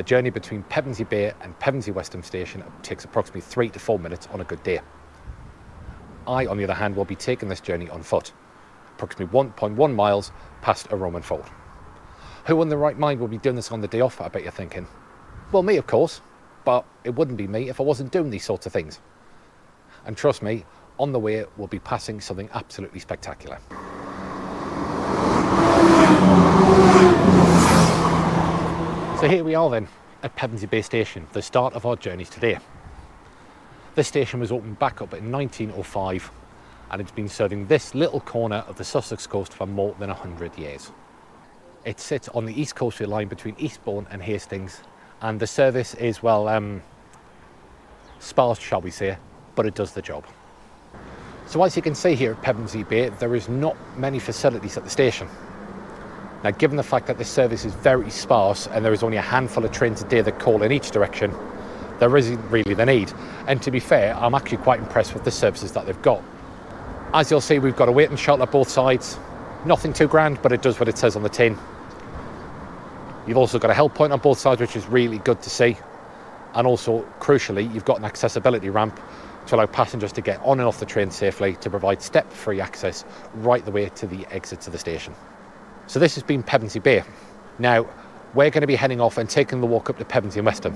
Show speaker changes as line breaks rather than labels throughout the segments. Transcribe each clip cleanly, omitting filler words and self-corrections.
journey between Pevensey Bay and Pevensey Western Station takes approximately 3 to 4 minutes on a good day. I, on the other hand, will be taking this journey on foot, approximately 1.1 miles past a Roman fort. Who in their right mind will be doing this on the day off, I bet you're thinking? Well, me, of course, but it wouldn't be me if I wasn't doing these sorts of things. And trust me, on the way we'll be passing something absolutely spectacular. So here we are then, at Pevensey Bay Station, the start of our journeys today. This station was opened back up in 1905 and it's been serving this little corner of the Sussex coast for more than 100 years. It sits on the East Coastway line between Eastbourne and Hastings, and the service is, well, sparse, shall we say, but it does the job. So as you can see here at Pevensey Bay, there is not many facilities at the station. Now, given the fact that this service is very sparse and there is only a handful of trains a day that call in each direction, there isn't really the need. And to be fair, I'm actually quite impressed with the services that they've got. As you'll see, we've got a waiting shelter both sides. Nothing too grand, but it does what it says on the tin. You've also got a help point on both sides, which is really good to see. And also, crucially, you've got an accessibility ramp to allow passengers to get on and off the train safely, to provide step-free access right the way to the exits of the station. So this has been Pevensey Bay. Now, we're going to be heading off and taking the walk up to Pevensey and Weston.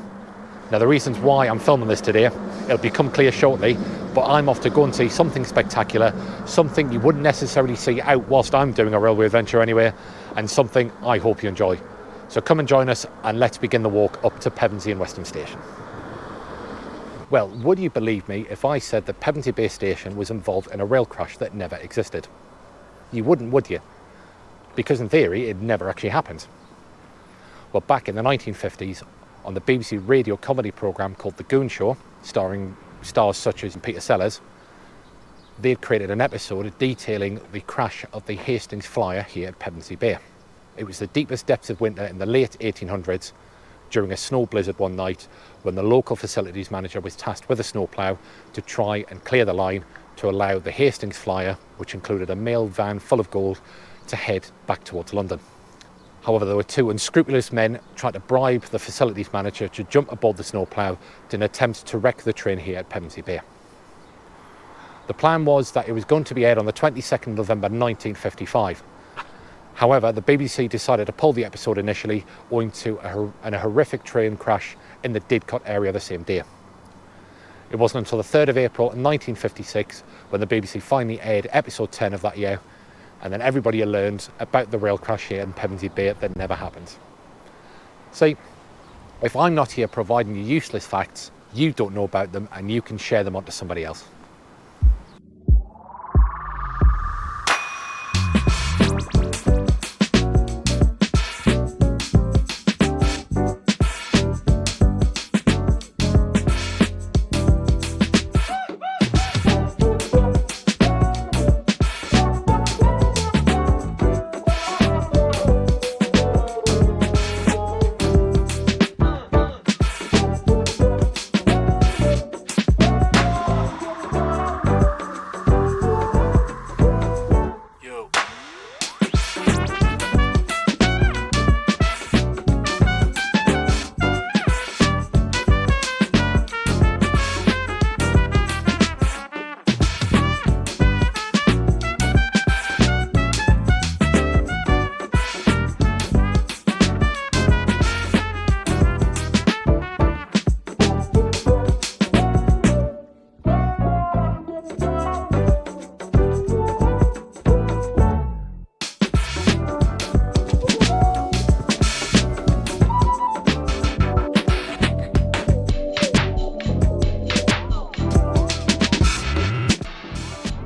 Now, the reasons why I'm filming this today, it'll become clear shortly, but I'm off to go and see something spectacular, something you wouldn't necessarily see out whilst I'm doing a railway adventure anyway, and something I hope you enjoy. So come and join us and let's begin the walk up to Pevensey and Weston Station. Well, would you believe me if I said that Pevensey Bay Station was involved in a rail crash that never existed? You wouldn't, would you? Because in theory, it never actually happened. Well, back in the 1950s, on the BBC radio comedy programme called The Goon Show, starring stars such as Peter Sellers, they'd created an episode detailing the crash of the Hastings Flyer here at Pevensey Bay. It was the deepest depths of winter in the late 1800s, during a snow blizzard one night, when the local facilities manager was tasked with a snowplough to try and clear the line to allow the Hastings Flyer, which included a mail van full of gold, to head back towards London. However, there were two unscrupulous men trying to bribe the facilities manager to jump aboard the snowplough in an attempt to wreck the train here at Pevensey Bay. The plan was that it was going to be aired on the 22nd of November 1955. However, the BBC decided to pull the episode initially owing to a horrific train crash in the Didcot area the same day. It wasn't until the 3rd of April 1956 when the BBC finally aired episode 10 of that year, and then everybody learned about the rail crash here in Pevensey Bay that never happened. See, if I'm not here providing you useless facts, you don't know about them and you can share them onto somebody else.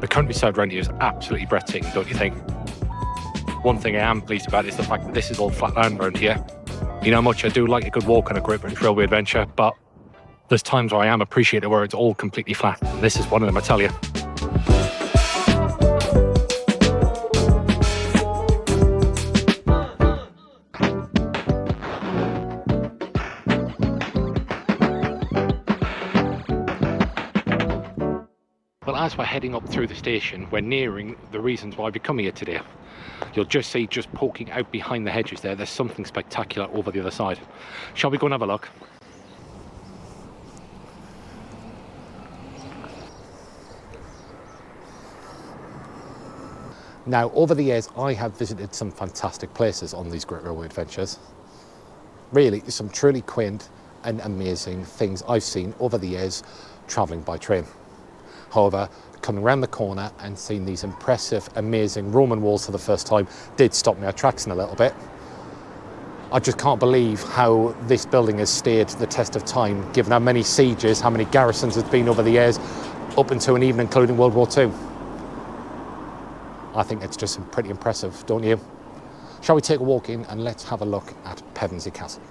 Countryside around here is absolutely breathtaking, don't you think? One thing I am pleased about is the fact that this is all flat land around here. You know how much I do like a good walk on a Great British Railway adventure, but there's times where I am appreciative where it's all completely flat. This is one of them, I tell you. Well, as we're heading up through the station, we're nearing the reasons why we come here today. You'll just see, just poking out behind the hedges there's something spectacular over the other side. Shall we go and have a look? Now, over the years, I have visited some fantastic places on these Great Railway adventures. Really, some truly quaint and amazing things I've seen over the years travelling by train. However, coming around the corner and seeing these impressive, amazing Roman walls for the first time did stop me at tracks in a little bit. I just can't believe how this building has stayed the test of time, given how many sieges, how many garrisons it's been over the years, up until and even including World War II. I think it's just pretty impressive, don't you? Shall we take a walk in and let's have a look at Pevensey Castle?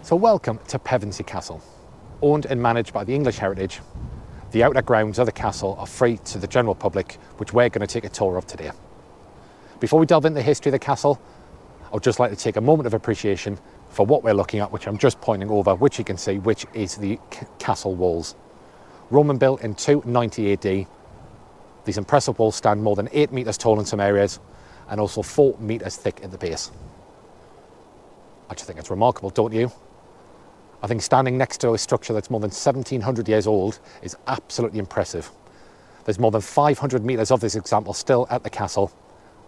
So welcome to Pevensey Castle. Owned and managed by the English Heritage, the outer grounds of the castle are free to the general public, which we're going to take a tour of today. Before we delve into the history of the castle, I would just like to take a moment of appreciation for what we're looking at, which I'm just pointing over, which you can see, which is the castle walls. Roman built in 290 AD, these impressive walls stand more than 8 metres tall in some areas and also 4 metres thick at the base. I just think it's remarkable, don't you? I think standing next to a structure that's more than 1700 years old is absolutely impressive. There's more than 500 metres of this example still at the castle,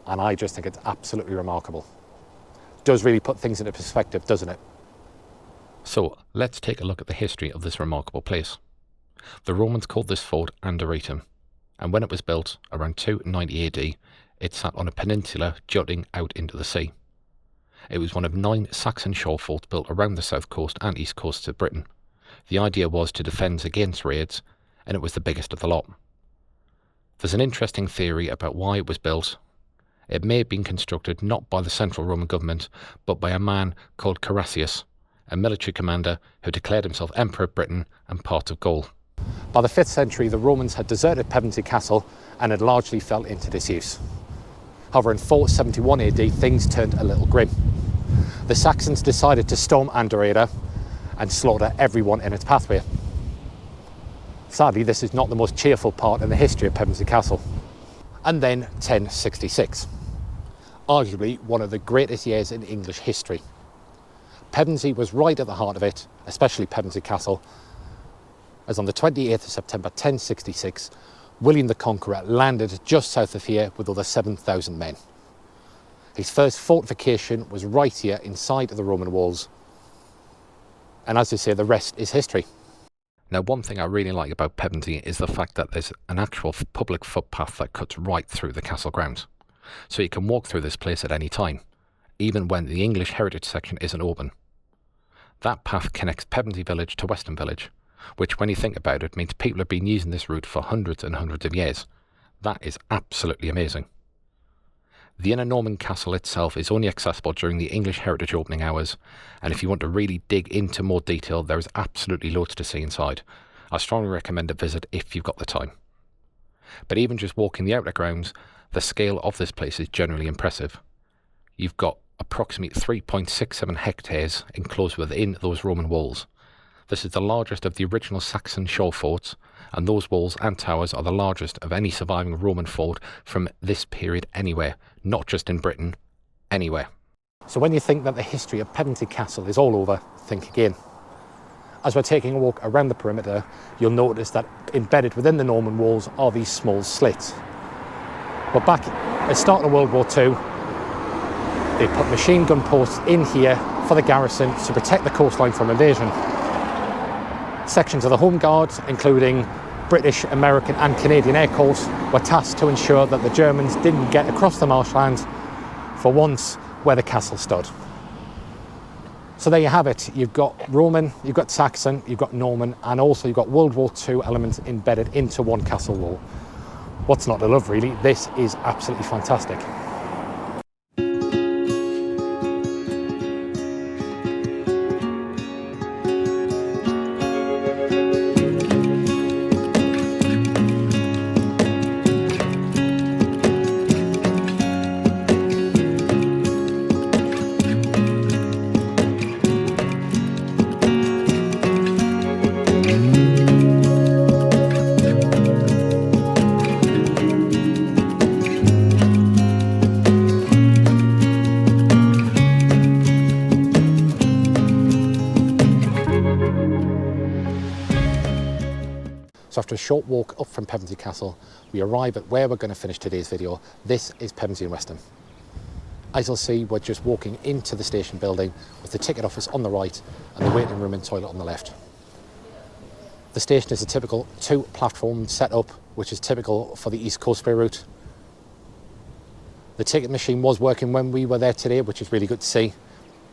and I just think it's absolutely remarkable. It does really put things into perspective, doesn't it? So let's take a look at the history of this remarkable place. The Romans called this fort Anderetum, and when it was built around 290 AD, it sat on a peninsula jutting out into the sea. It was one of 9 Saxon shore forts built around the south coast and east coast of Britain. The idea was to defend against raids, and it was the biggest of the lot. There's an interesting theory about why it was built. It may have been constructed not by the central Roman government, but by a man called Carausius, a military commander who declared himself Emperor of Britain and part of Gaul. By the 5th century, the Romans had deserted Pevensey Castle and had largely fell into disuse. However, in 471 AD, things turned a little grim. The Saxons decided to storm Andereda and slaughter everyone in its pathway. Sadly, this is not the most cheerful part in the history of Pevensey Castle. And then 1066, arguably one of the greatest years in English history. Pevensey was right at the heart of it, especially Pevensey Castle, as on the 28th of September 1066, William the Conqueror landed just south of here with over 7,000 men. His first fortification was right here inside of the Roman walls. And as they say, the rest is history. Now, one thing I really like about Pevensey is the fact that there's an actual public footpath that cuts right through the castle grounds. So you can walk through this place at any time, even when the English Heritage section isn't open. That path connects Pevensey Village to Weston Village, which, when you think about it, means people have been using this route for hundreds and hundreds of years. That is absolutely amazing. The inner Norman castle itself is only accessible during the English Heritage opening hours, and if you want to really dig into more detail, there is absolutely loads to see inside. I strongly recommend a visit if you've got the time. But even just walking the outer grounds, the scale of this place is generally impressive. You've got approximately 3.67 hectares enclosed within those Roman walls. This is the largest of the original Saxon shore forts, and those walls and towers are the largest of any surviving Roman fort from this period anywhere, not just in Britain, anywhere. So when you think that the history of Pevensey Castle is all over, think again. As we're taking a walk around the perimeter, you'll notice that embedded within the Norman walls are these small slits. But back at the start of World War II, they put machine gun posts in here for the garrison to protect the coastline from invasion. Sections of the Home Guards, including British, American and Canadian Air Corps, were tasked to ensure that the Germans didn't get across the marshlands for once where the castle stood. So there you have it. You've got Roman, you've got Saxon, you've got Norman, and also you've got World War II elements embedded into one castle wall. What's not to love, really? This is absolutely fantastic. So after a short walk up from Pevensey Castle, we arrive at where we're going to finish today's video. This is Pevensey and Westham. As you'll see, we're just walking into the station building with the ticket office on the right and the waiting room and toilet on the left. The station is a typical 2-platform setup, which is typical for the East Coastway route. The ticket machine was working when we were there today, which is really good to see.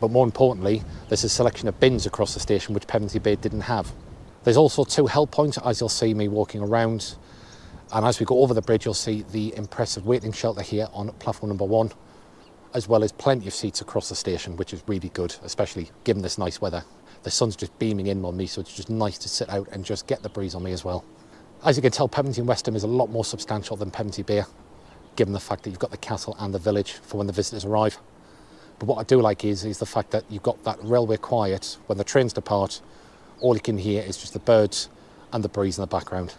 But more importantly, there's a selection of bins across the station which Pevensey Bay didn't have. There's also 2 help points, as you'll see me walking around. And as we go over the bridge, you'll see the impressive waiting shelter here on platform number 1, as well as plenty of seats across the station, which is really good, especially given this nice weather. The sun's just beaming in on me, so it's just nice to sit out and just get the breeze on me as well. As you can tell, Pevensey and Westham is a lot more substantial than Pevensey Bay, given the fact that you've got the castle and the village for when the visitors arrive. But what I do like is the fact that you've got that railway quiet. When the trains depart, all you can hear is just the birds and the breeze in the background.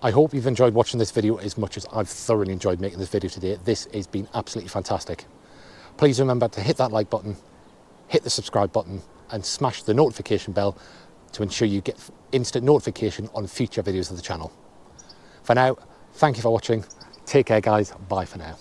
I hope you've enjoyed watching this video as much as I've thoroughly enjoyed making this video today. This has been absolutely fantastic. Please remember to hit that like button, hit the subscribe button, and smash the notification bell to ensure you get instant notification on future videos of the channel. For now, thank you for watching. Take care, guys. Bye for now.